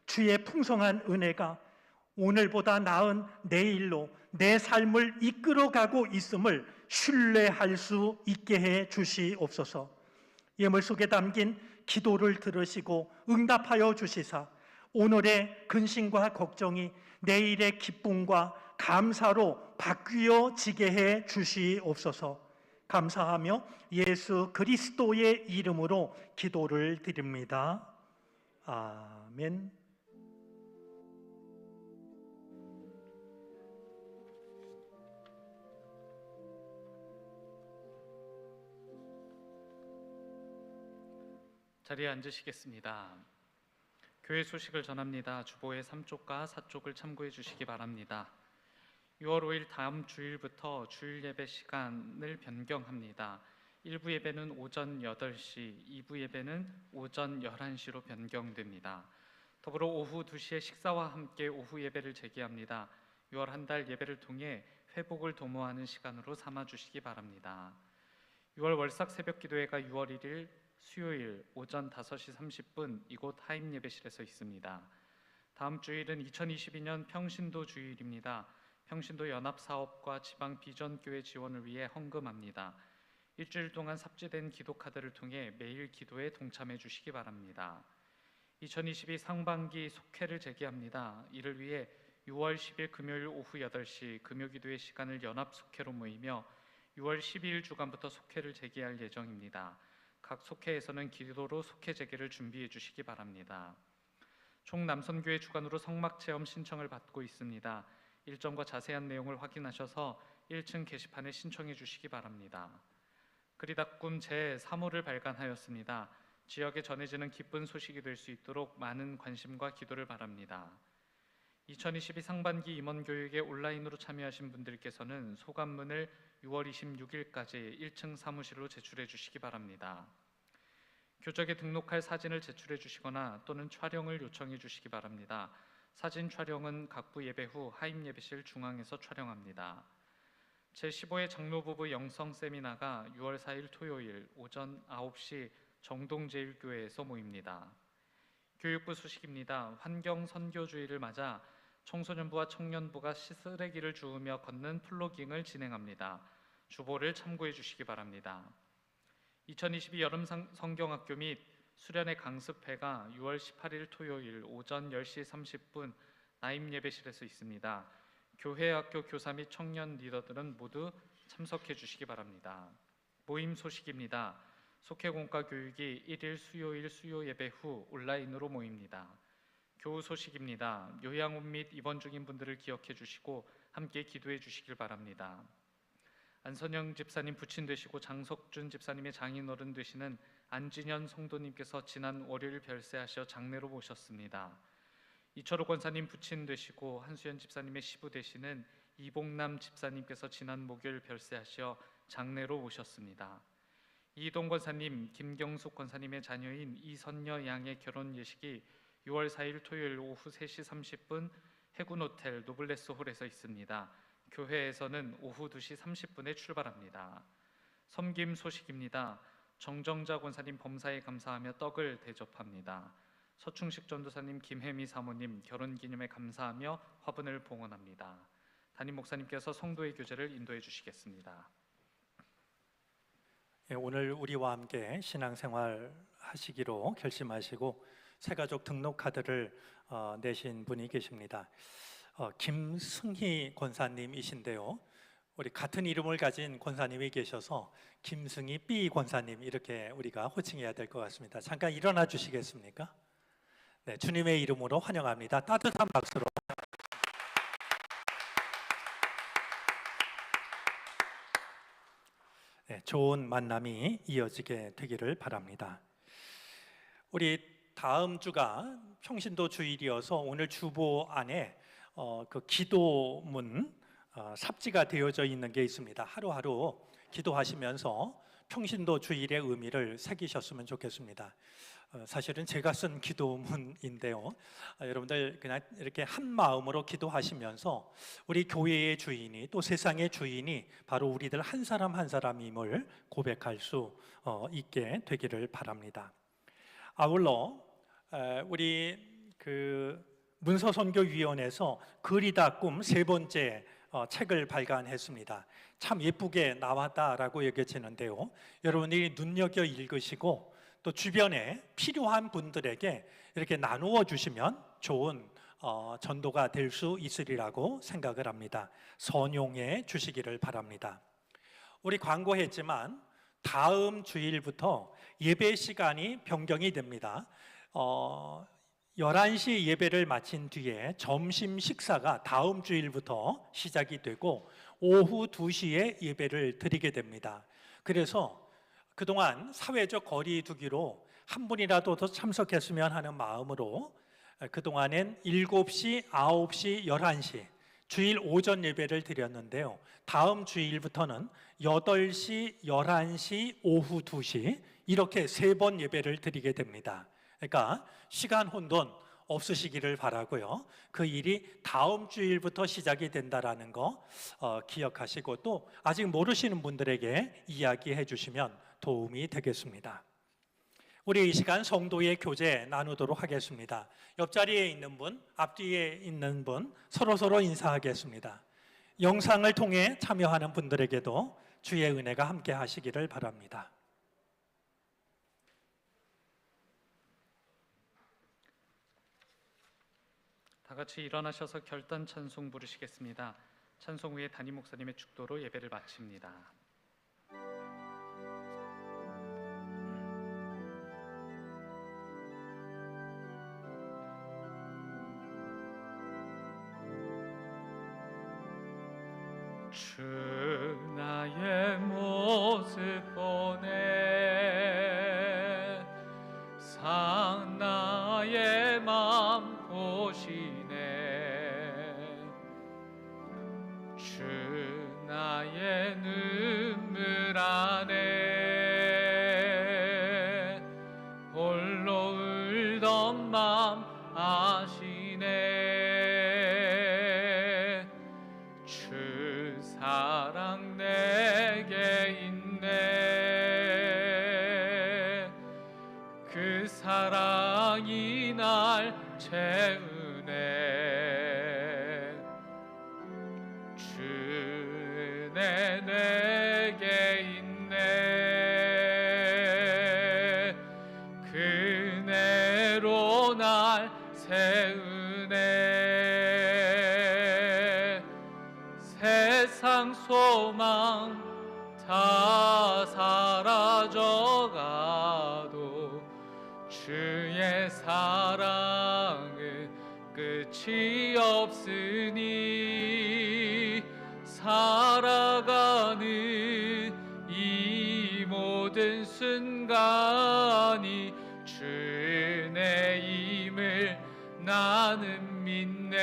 주의 풍성한 은혜가 오늘보다 나은 내일로 내 삶을 이끌어가고 있음을 신뢰할 수 있게 해 주시옵소서. 예물 속에 담긴 기도를 들으시고 응답하여 주시사 오늘의 근심과 걱정이 내일의 기쁨과 감사로 바뀌어지게 해 주시옵소서. 감사하며 예수 그리스도의 이름으로 기도를 드립니다. 아멘. 자리에 앉으시겠습니다. 교회 소식을 전합니다. 주보의 3쪽과 4쪽을 참고해 주시기 바랍니다. 6월 5일 다음 주일부터 주일 예배 시간을 변경합니다. 1부 예배는 오전 8시, 2부 예배는 오전 11시로 변경됩니다. 더불어 오후 2시에 식사와 함께 오후 예배를 재개합니다. 6월 한 달 예배를 통해 회복을 도모하는 시간으로 삼아 주시기 바랍니다. 6월 월삭 새벽 기도회가 6월 1일 수요일 오전 5시 30분 이곳 하임 예배실에서 있습니다. 다음 주일은 2022년 평신도 주일입니다. 평신도 연합사업과 지방 비전교회 지원을 위해 헌금합니다. 일주일 동안 삽질된 기도카드를 통해 매일 기도에 동참해 주시기 바랍니다. 2022 상반기 속회를 재개합니다. 이를 위해 6월 10일 금요일 오후 8시 금요기도회 시간을 연합 속회로 모이며 6월 12일 주간부터 속회를 재개할 예정입니다. 각 속회에서는 기도로 속회 재개를 준비해 주시기 바랍니다. 총남선교회 주관으로 성막체험 신청을 받고 있습니다. 일정과 자세한 내용을 확인하셔서 1층 게시판에 신청해 주시기 바랍니다. 그리다꿈 제3호를 발간하였습니다. 지역에 전해지는 기쁜 소식이 될 수 있도록 많은 관심과 기도를 바랍니다. 2022 상반기 임원교육에 온라인으로 참여하신 분들께서는 소감문을 6월 26일까지 1층 사무실로 제출해 주시기 바랍니다. 교적에 등록할 사진을 제출해 주시거나 또는 촬영을 요청해 주시기 바랍니다. 사진 촬영은 각부 예배 후 하임 예배실 중앙에서 촬영합니다. 제15회 장로부부 영성 세미나가 6월 4일 토요일 오전 9시 정동제일교회에서 모입니다. 교육부 소식입니다. 환경선교주의를 맞아 청소년부와 청년부가 쓰레기를 주우며 걷는 플로깅을 진행합니다. 주보를 참고해 주시기 바랍니다. 2022 여름 성경학교 및 수련회 강습회가 6월 18일 토요일 오전 10시 30분 나임 예배실에서 있습니다. 교회 학교 교사 및 청년 리더들은 모두 참석해 주시기 바랍니다. 모임 소식입니다. 속회공과 교육이 1일 수요일 수요 예배 후 온라인으로 모입니다. 교우 소식입니다. 요양원 및 입원 중인 분들을 기억해 주시고 함께 기도해 주시길 바랍니다. 안선영 집사님 부친 되시고 장석준 집사님의 장인어른 되시는 안진현 성도님께서 지난 월요일 별세하셔 장례로 모셨습니다. 이철호 권사님 부친 되시고 한수연 집사님의 시부 되시는 이봉남 집사님께서 지난 목요일 별세하셔 장례로 모셨습니다. 이동 권사님, 김경숙 권사님의 자녀인 이선녀 양의 결혼 예식이 6월 4일 토요일 오후 3시 30분 해군호텔 노블레스 홀에서 있습니다. 교회에서는 오후 2시 30분에 출발합니다. 섬김 소식입니다. 정정자 권사님 범사에 감사하며 떡을 대접합니다. 서충식 전도사님, 김혜미 사모님 결혼기념에 감사하며 화분을 봉헌합니다. 담임 목사님께서 성도의 교제를 인도해 주시겠습니다. 오늘 우리와 함께 신앙생활 하시기로 결심하시고 새가족 등록카드를 내신 분이 계십니다. 김승희 권사님이신데요. 우리 같은 이름을 가진 권사님이 계셔서 김승희 B 권사님 이렇게 우리가 호칭해야 될 것 같습니다. 잠깐 일어나 주시겠습니까? 네, 주님의 이름으로 환영합니다. 따뜻한 박수로. 네, 좋은 만남이 이어지게 되기를 바랍니다. 우리 다음 주가 평신도 주일이어서 오늘 주보 안에 그 기도문 삽지가 되어져 있는 게 있습니다. 하루하루 기도하시면서 평신도 주일의 의미를 새기셨으면 좋겠습니다. 사실은 제가 쓴 기도문인데요. 여러분들 그냥 이렇게 한 마음으로 기도하시면서 우리 교회의 주인이 또 세상의 주인이 바로 우리들 한 사람 한 사람임을 고백할 수 있게 되기를 바랍니다. 아울러 우리 그 문서선교위원회에서 글이다 꿈 세 번째 책을 발간했습니다. 참 예쁘게 나왔다라고 여겨지는데요. 여러분들이 눈여겨 읽으시고 또 주변에 필요한 분들에게 이렇게 나누어 주시면 좋은 전도가 될 수 있으리라고 생각을 합니다. 선용해 주시기를 바랍니다. 우리 광고했지만 다음 주일부터 예배 시간이 변경이 됩니다. 11시 예배를 마친 뒤에 점심 식사가 다음 주일부터 시작이 되고 오후 2시에 예배를 드리게 됩니다. 그래서 그동안 사회적 거리 두기로 한 분이라도 더 참석했으면 하는 마음으로 그동안엔 7시, 9시, 11시 주일 오전 예배를 드렸는데요. 다음 주일부터는 8시, 11시, 오후 2시 이렇게 3번 예배를 드리게 됩니다. 그러니까 시간 혼돈 없으시기를 바라고요. 그 일이 다음 주일부터 시작이 된다라는 거 기억하시고 또 아직 모르시는 분들에게 이야기해 주시면 도움이 되겠습니다. 우리 이 시간 성도의 교제 나누도록 하겠습니다. 옆자리에 있는 분, 앞뒤에 있는 분 서로 인사하겠습니다. 영상을 통해 참여하는 분들에게도 주의 은혜가 함께 하시기를 바랍니다. 다 같이 일어나셔서 결단 찬송 부르시겠습니다. 찬송 후에 담임 목사님의 축도로 예배를 마칩니다. 주 나의 모습 보네 상 나의 맘 보시네 주 나의 눈물 안에 홀로 울던 맘 아시네 주 사랑 내게 있네 그 사랑이 날 채우네 주 은혜 내게 있네 그 은혜로 날 세우네 세상 소망 다 사라져가도 주의 사랑은 끝이 없으니 살아가는 이 모든 순간이 주 은혜임을 나는 믿네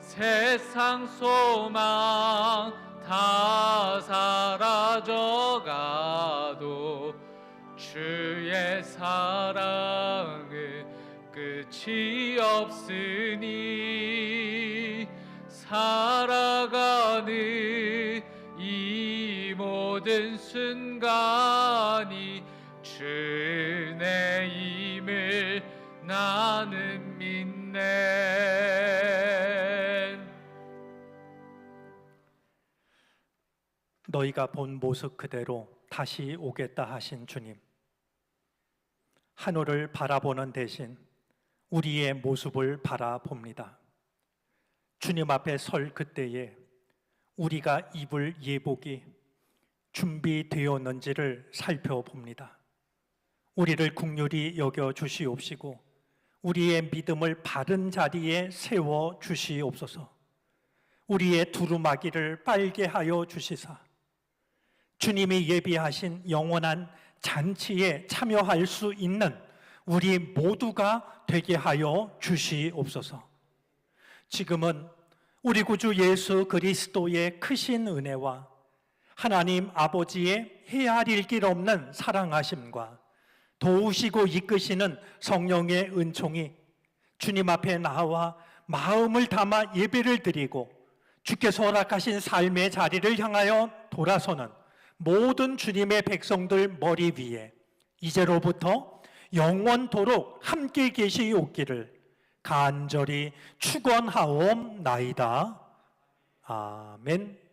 세상 소망 다 사라져가도 주의 사랑은 끝이 없으니 살아가는 이 모든 순간이 주 은혜임을 나는 믿네 너희가 본 모습 그대로 다시 오겠다 하신 주님, 하늘을 바라보는 대신 우리의 모습을 바라봅니다. 주님 앞에 설 그때에 우리가 입을 예복이 준비되었는지를 살펴봅니다. 우리를 긍휼히 여겨 주시옵시고 우리의 믿음을 바른 자리에 세워 주시옵소서. 우리의 두루마기를 빨게 하여 주시사 주님이 예비하신 영원한 잔치에 참여할 수 있는 우리 모두가 되게 하여 주시옵소서. 지금은 우리 구주 예수 그리스도의 크신 은혜와 하나님 아버지의 헤아릴 길 없는 사랑하심과 도우시고 이끄시는 성령의 은총이 주님 앞에 나와 마음을 담아 예배를 드리고 주께서 허락하신 삶의 자리를 향하여 돌아서는 모든 주님의 백성들 머리 위에 이제로부터 영원토록 함께 계시옵기를 간절히 축원하옵나이다. 아멘.